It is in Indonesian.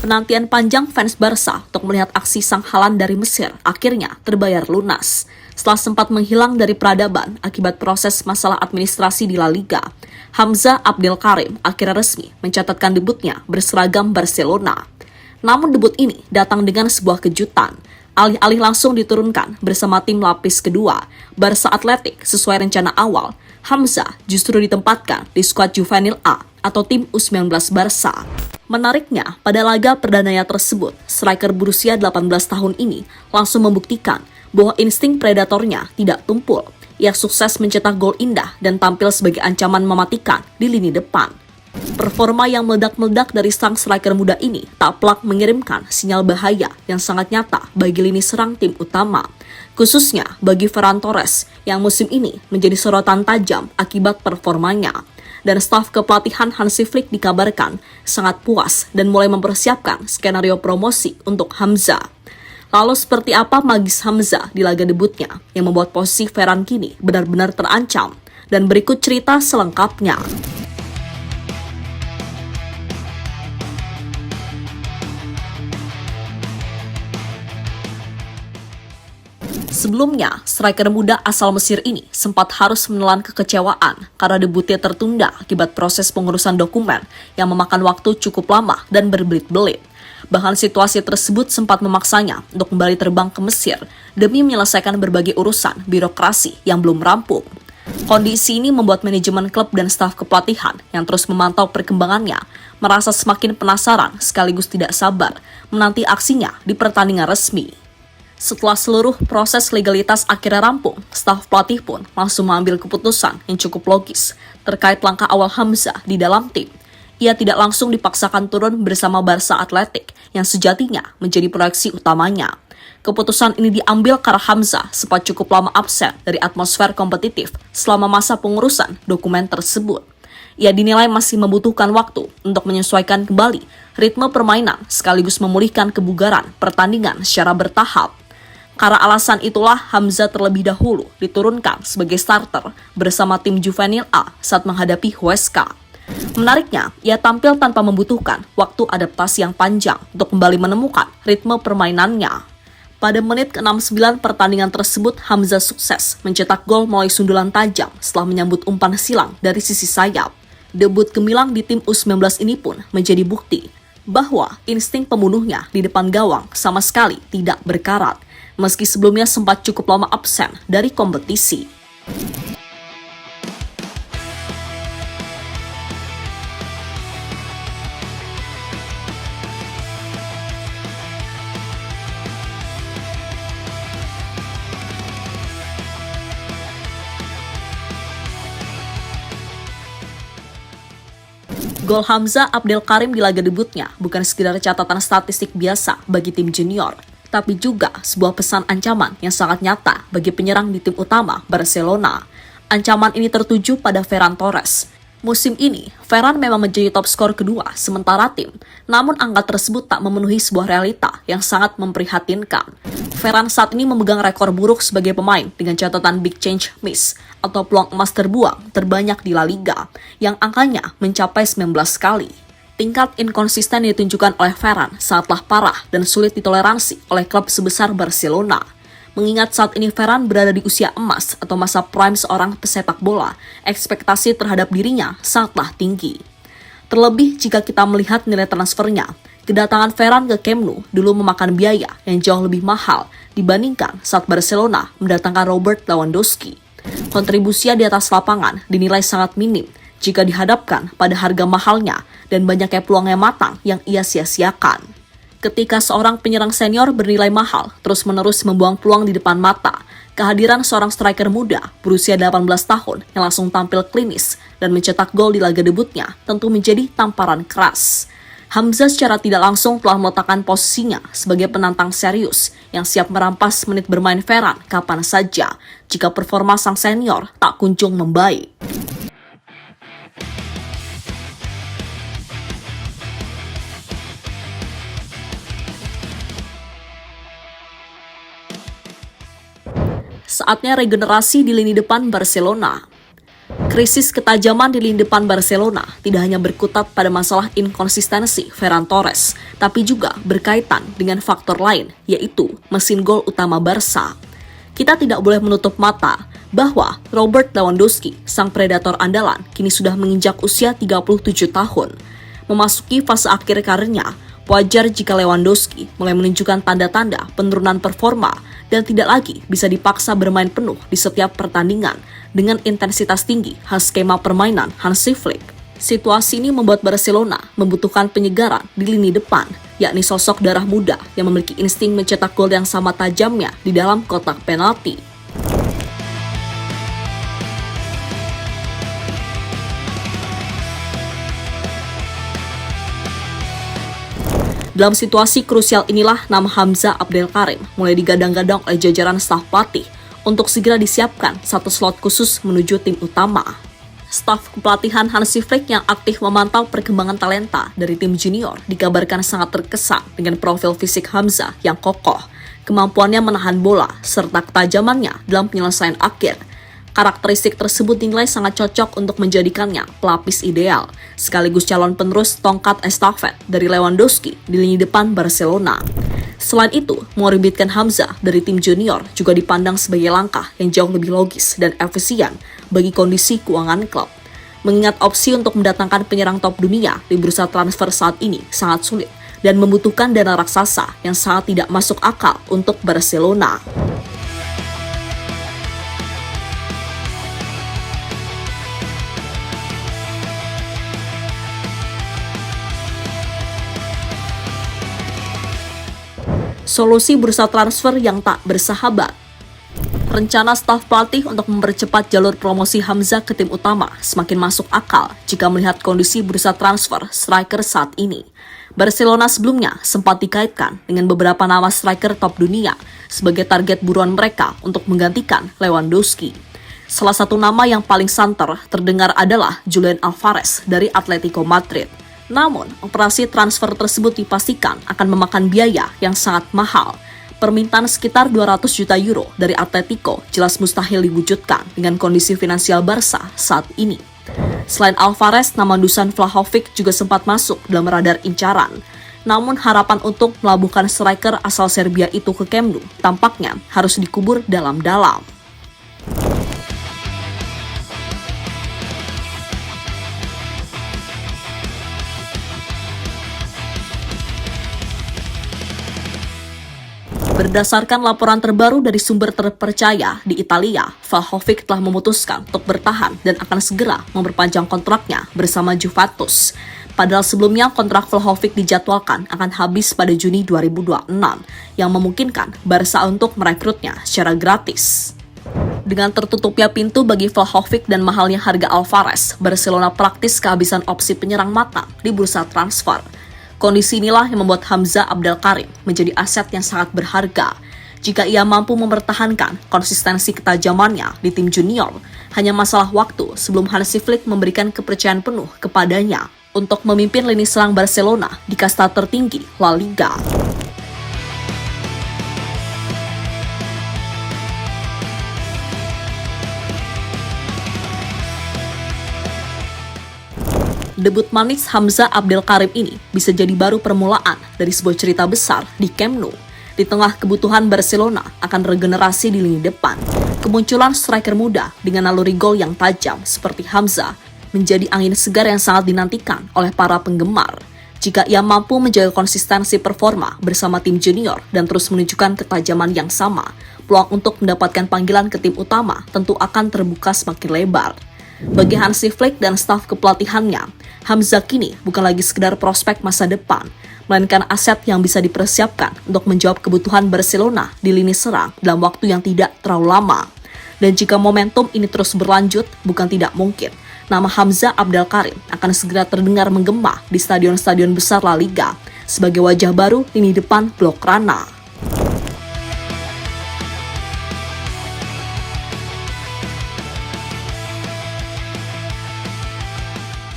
Penantian panjang fans Barca untuk melihat aksi sang Haaland dari Mesir akhirnya terbayar lunas. Setelah sempat menghilang dari peradaban akibat proses masalah administrasi di La Liga, Hamza Abdelkarim akhirnya resmi mencatatkan debutnya berseragam Barcelona. Namun debut ini datang dengan sebuah kejutan. Alih-alih langsung diturunkan bersama tim lapis kedua, Barca Athletic sesuai rencana awal, Hamza justru ditempatkan di skuad Juvenil A atau tim U19 Barca. Menariknya, pada laga perdananya tersebut, striker berusia 18 tahun ini langsung membuktikan bahwa insting predatornya tidak tumpul. Ia sukses mencetak gol indah dan tampil sebagai ancaman mematikan di lini depan. Performa yang meledak-meledak dari sang striker muda ini tak pelak mengirimkan sinyal bahaya yang sangat nyata bagi lini serang tim utama, khususnya bagi Ferran Torres yang musim ini menjadi sorotan tajam akibat performanya. Dan staf kepelatihan Hansi Flick dikabarkan sangat puas dan mulai mempersiapkan skenario promosi untuk Hamza. Lalu seperti apa magis Hamza di laga debutnya yang membuat posisi Ferran kini benar-benar terancam? Dan berikut cerita selengkapnya. Sebelumnya, striker muda asal Mesir ini sempat harus menelan kekecewaan karena debutnya tertunda akibat proses pengurusan dokumen yang memakan waktu cukup lama dan berbelit-belit. Bahkan situasi tersebut sempat memaksanya untuk kembali terbang ke Mesir demi menyelesaikan berbagai urusan birokrasi yang belum rampung. Kondisi ini membuat manajemen klub dan staf kepelatihan yang terus memantau perkembangannya merasa semakin penasaran sekaligus tidak sabar menanti aksinya di pertandingan resmi. Setelah seluruh proses legalitas akhirnya rampung, staf pelatih pun langsung mengambil keputusan yang cukup logis terkait langkah awal Hamza di dalam tim. Ia tidak langsung dipaksakan turun bersama Barca Athletic yang sejatinya menjadi proyeksi utamanya. Keputusan ini diambil karena Hamza sempat cukup lama absen dari atmosfer kompetitif selama masa pengurusan dokumen tersebut. Ia dinilai masih membutuhkan waktu untuk menyesuaikan kembali ritme permainan sekaligus memulihkan kebugaran pertandingan secara bertahap. Karena alasan itulah Hamza terlebih dahulu diturunkan sebagai starter bersama tim Juvenil A saat menghadapi Huesca. Menariknya, ia tampil tanpa membutuhkan waktu adaptasi yang panjang untuk kembali menemukan ritme permainannya. Pada menit ke-69 pertandingan tersebut, Hamza sukses mencetak gol melalui sundulan tajam setelah menyambut umpan silang dari sisi sayap. Debut gemilang di tim U19 ini pun menjadi bukti bahwa insting pembunuhnya di depan gawang sama sekali tidak berkarat, meski sebelumnya sempat cukup lama absen dari kompetisi. Gol Hamza Abdelkarim di laga debutnya bukan sekedar catatan statistik biasa bagi tim junior, tapi juga sebuah pesan ancaman yang sangat nyata bagi penyerang di tim utama Barcelona. Ancaman ini tertuju pada Ferran Torres. Musim ini, Ferran memang menjadi top skor kedua sementara tim, namun angka tersebut tak memenuhi sebuah realita yang sangat memprihatinkan. Ferran saat ini memegang rekor buruk sebagai pemain dengan catatan big change miss atau peluang emas terbuang terbanyak di La Liga, yang angkanya mencapai 19 kali. Tingkat inkonsisten yang ditunjukkan oleh Ferran sangatlah parah dan sulit ditoleransi oleh klub sebesar Barcelona. Mengingat saat ini Ferran berada di usia emas atau masa prime seorang pesepak bola, ekspektasi terhadap dirinya sangatlah tinggi. Terlebih jika kita melihat nilai transfernya, kedatangan Ferran ke Camp Nou dulu memakan biaya yang jauh lebih mahal dibandingkan saat Barcelona mendatangkan Robert Lewandowski. Kontribusinya di atas lapangan dinilai sangat minim jika dihadapkan pada harga mahalnya dan banyaknya peluang yang matang yang ia sia-siakan. Ketika seorang penyerang senior bernilai mahal terus-menerus membuang peluang di depan mata, kehadiran seorang striker muda berusia 18 tahun yang langsung tampil klinis dan mencetak gol di laga debutnya tentu menjadi tamparan keras. Hamza secara tidak langsung telah meletakkan posisinya sebagai penantang serius yang siap merampas menit bermain Ferran kapan saja jika performa sang senior tak kunjung membaik. Saatnya regenerasi di lini depan Barcelona. Krisis ketajaman di lini depan Barcelona tidak hanya berkutat pada masalah inkonsistensi Ferran Torres, tapi juga berkaitan dengan faktor lain, yaitu mesin gol utama Barca. Kita tidak boleh menutup mata bahwa Robert Lewandowski, sang predator andalan, kini sudah menginjak usia 37 tahun. Memasuki fase akhir karirnya, wajar jika Lewandowski mulai menunjukkan tanda-tanda penurunan performa dan tidak lagi bisa dipaksa bermain penuh di setiap pertandingan dengan intensitas tinggi khas skema permainan Hansi Flick. Situasi ini membuat Barcelona membutuhkan penyegaran di lini depan, yakni sosok darah muda yang memiliki insting mencetak gol yang sama tajamnya di dalam kotak penalti. Dalam situasi krusial inilah nama Hamza Abdelkarim mulai digadang-gadang oleh jajaran staf pelatih untuk segera disiapkan satu slot khusus menuju tim utama. Staf kepelatihan Hansi Flick yang aktif memantau perkembangan talenta dari tim junior dikabarkan sangat terkesan dengan profil fisik Hamza yang kokoh, kemampuannya menahan bola, serta ketajamannya dalam penyelesaian akhir. Karakteristik tersebut dinilai sangat cocok untuk menjadikannya pelapis ideal, sekaligus calon penerus tongkat estafet dari Lewandowski di lini depan Barcelona. Selain itu, mengorbitkan Hamza dari tim junior juga dipandang sebagai langkah yang jauh lebih logis dan efisien bagi kondisi keuangan klub. Mengingat opsi untuk mendatangkan penyerang top dunia di bursa transfer saat ini sangat sulit dan membutuhkan dana raksasa yang sangat tidak masuk akal untuk Barcelona. Solusi bursa transfer yang tak bersahabat. Rencana staf pelatih untuk mempercepat jalur promosi Hamza ke tim utama semakin masuk akal jika melihat kondisi bursa transfer striker saat ini. Barcelona sebelumnya sempat dikaitkan dengan beberapa nama striker top dunia sebagai target buruan mereka untuk menggantikan Lewandowski. Salah satu nama yang paling santer terdengar adalah Julian Alvarez dari Atletico Madrid. Namun, operasi transfer tersebut dipastikan akan memakan biaya yang sangat mahal. Permintaan sekitar 200 juta euro dari Atletico jelas mustahil diwujudkan dengan kondisi finansial Barca saat ini. Selain Alvarez, nama Dusan Vlahovic juga sempat masuk dalam radar incaran. Namun harapan untuk melabuhkan striker asal Serbia itu ke Camp Nou tampaknya harus dikubur dalam-dalam. Berdasarkan laporan terbaru dari sumber terpercaya di Italia, Vlahovic telah memutuskan untuk bertahan dan akan segera memperpanjang kontraknya bersama Juventus. Padahal sebelumnya kontrak Vlahovic dijadwalkan akan habis pada Juni 2026, yang memungkinkan Barca untuk merekrutnya secara gratis. Dengan tertutupnya pintu bagi Vlahovic dan mahalnya harga Alvarez, Barcelona praktis kehabisan opsi penyerang matang di bursa transfer. Kondisi inilah yang membuat Hamza Abdelkarim menjadi aset yang sangat berharga. Jika ia mampu mempertahankan konsistensi ketajamannya di tim junior, hanya masalah waktu sebelum Hansi Flick memberikan kepercayaan penuh kepadanya untuk memimpin lini serang Barcelona di kasta tertinggi La Liga. Debut manis Hamza Abdelkarim ini bisa jadi baru permulaan dari sebuah cerita besar di Camp Nou. Di tengah kebutuhan Barcelona akan regenerasi di lini depan, kemunculan striker muda dengan naluri gol yang tajam seperti Hamza menjadi angin segar yang sangat dinantikan oleh para penggemar. Jika ia mampu menjaga konsistensi performa bersama tim junior dan terus menunjukkan ketajaman yang sama, peluang untuk mendapatkan panggilan ke tim utama tentu akan terbuka semakin lebar. Bagi Hansi Flick dan staf kepelatihannya, Hamza kini bukan lagi sekedar prospek masa depan, melainkan aset yang bisa dipersiapkan untuk menjawab kebutuhan Barcelona di lini serang dalam waktu yang tidak terlalu lama. Dan jika momentum ini terus berlanjut, bukan tidak mungkin nama Hamza Abdelkarim akan segera terdengar menggema di stadion-stadion besar La Liga sebagai wajah baru lini depan Blaugrana.